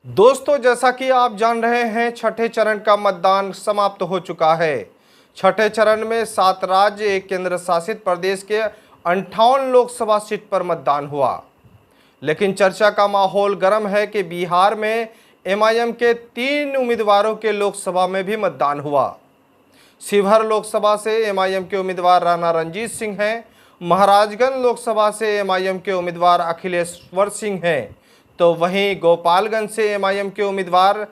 दोस्तों, जैसा कि आप जान रहे हैं, छठे चरण का मतदान समाप्त हो चुका है। छठे चरण में 7 राज्य, एक केंद्र शासित प्रदेश के 58 लोकसभा सीट पर मतदान हुआ। लेकिन चर्चा का माहौल गर्म है कि बिहार में एमआईएम के 3 उम्मीदवारों के लोकसभा में भी मतदान हुआ। शिवहर लोकसभा से एमआईएम के उम्मीदवार राणा रणजीत सिंह हैं। महाराजगंज लोकसभा से एमआईएम के उम्मीदवार अखिलेश्वर सिंह हैं, तो वहीं गोपालगंज से एमआईएम के उम्मीदवार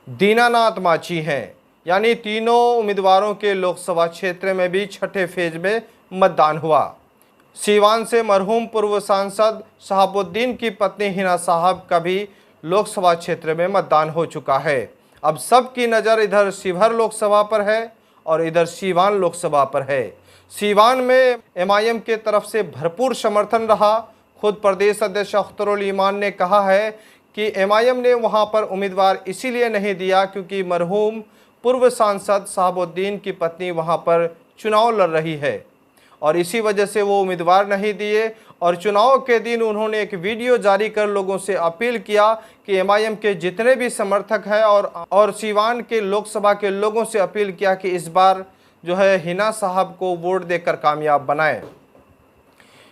दीनानाथ मांझी हैं। यानी तीनों उम्मीदवारों के लोकसभा क्षेत्र में भी छठे फेज में मतदान हुआ। सीवान से मरहूम पूर्व सांसद शहाबुद्दीन की पत्नी हिना साहब का भी लोकसभा क्षेत्र में मतदान हो चुका है। अब सबकी नज़र इधर शिवहर लोकसभा पर है और इधर सीवान लोकसभा पर है। सीवान में एमआईएम के तरफ से भरपूर समर्थन रहा। खुद प्रदेश अध्यक्ष अख्तरुल ईमान ने कहा है कि एमआईएम ने वहां पर उम्मीदवार इसीलिए नहीं दिया क्योंकि मरहूम पूर्व सांसद शहाबुद्दीन की पत्नी वहां पर चुनाव लड़ रही है और इसी वजह से वो उम्मीदवार नहीं दिए। और चुनाव के दिन उन्होंने एक वीडियो जारी कर लोगों से अपील किया कि एमआईएम के जितने भी समर्थक हैं और सीवान के लोकसभा के लोगों से अपील किया कि इस बार जो है हिना साहब को वोट देकर कामयाब बनाएं।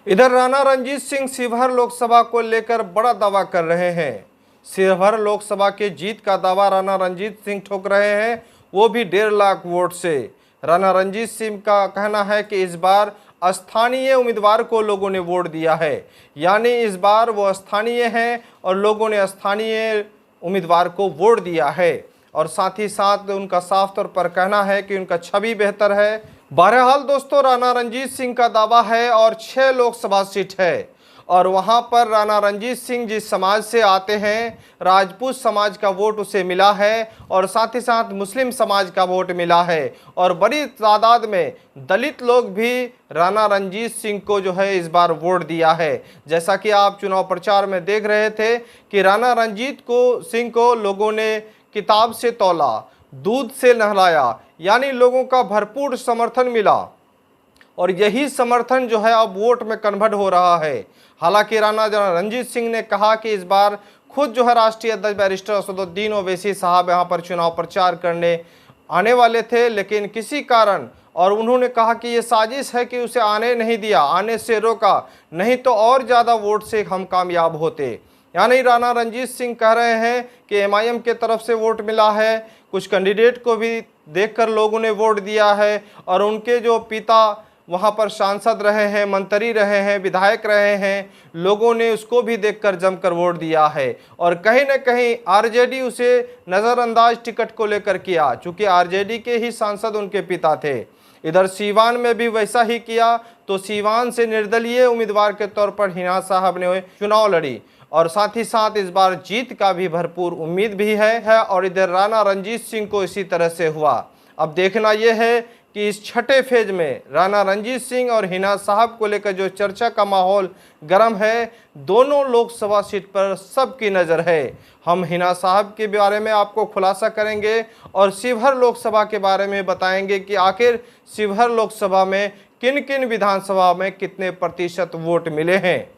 इधर राणा रणजीत सिंह शिवहर लोकसभा को लेकर बड़ा दावा कर रहे हैं। शिवहर लोकसभा के जीत का दावा राणा रणजीत सिंह ठोक रहे हैं, वो भी 1.5 लाख वोट से। राणा रणजीत सिंह का कहना है कि इस बार स्थानीय उम्मीदवार को लोगों ने वोट दिया है, यानी इस बार वो स्थानीय हैं और लोगों ने स्थानीय उम्मीदवार को वोट दिया है। और साथ ही साथ उनका साफ तौर पर कहना है कि उनका छवि बेहतर है। बहरहाल दोस्तों, राणा रणजीत सिंह का दावा है और 6 लोकसभा सीट है और वहां पर राणा रणजीत सिंह जिस समाज से आते हैं, राजपूत समाज का वोट उसे मिला है और साथ ही साथ मुस्लिम समाज का वोट मिला है और बड़ी तादाद में दलित लोग भी राणा रणजीत सिंह को जो है इस बार वोट दिया है। जैसा कि आप चुनाव प्रचार में देख रहे थे कि राणा रणजीत सिंह को लोगों ने किताब से तौला, दूध से नहलाया, यानी लोगों का भरपूर समर्थन मिला और यही समर्थन जो है अब वोट में कन्वर्ट हो रहा है। हालांकि राणा रणजीत सिंह ने कहा कि इस बार खुद जो है राष्ट्रीय अध्यक्ष बैरिस्टर असदुद्दीन ओवैसी साहब यहां पर चुनाव प्रचार करने आने वाले थे, लेकिन किसी कारण और उन्होंने कहा कि ये साजिश है कि उसे आने नहीं दिया, आने से रोका, नहीं तो और ज़्यादा वोट से हम कामयाब होते। यानी राणा रणजीत सिंह कह रहे हैं कि एमआईएम के तरफ से वोट मिला है, कुछ कैंडिडेट को भी देखकर लोगों ने वोट दिया है और उनके जो पिता वहां पर सांसद रहे हैं, मंत्री रहे हैं, विधायक रहे हैं, लोगों ने उसको भी देखकर जमकर वोट दिया है। और कहीं न कहीं आरजेडी उसे नज़रअंदाज टिकट को लेकर किया, चूँकि आरजेडी के ही सांसद उनके पिता थे। इधर सीवान में भी वैसा ही किया, तो सीवान से निर्दलीय उम्मीदवार के तौर पर हिना साहब ने चुनाव लड़ी और साथ ही साथ इस बार जीत का भी भरपूर उम्मीद भी है और इधर राणा रणजीत सिंह को इसी तरह से हुआ। अब देखना यह है कि इस छठे फेज में राणा रणजीत सिंह और हिना साहब को लेकर जो चर्चा का माहौल गर्म है, दोनों लोकसभा सीट पर सबकी नज़र है। हम हिना साहब के बारे में आपको खुलासा करेंगे और शिवहर लोकसभा के बारे में बताएंगे कि आखिर शिवहर लोकसभा में किन किन विधानसभा में कितने प्रतिशत वोट मिले हैं।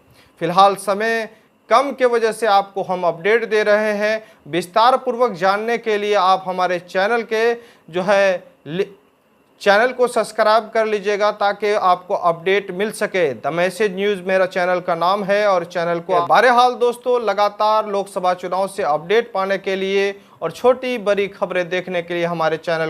फिलहाल समय कम के वजह से आपको हम अपडेट दे रहे हैं। विस्तार पूर्वक जानने के लिए आप हमारे चैनल के जो है चैनल को सब्सक्राइब कर लीजिएगा ताकि आपको अपडेट मिल सके। द मैसेज न्यूज़ मेरा चैनल का नाम है और चैनल को बहरहाल दोस्तों, लगातार लोकसभा चुनाव से अपडेट पाने के लिए और छोटी बड़ी खबरें देखने के लिए हमारे चैनल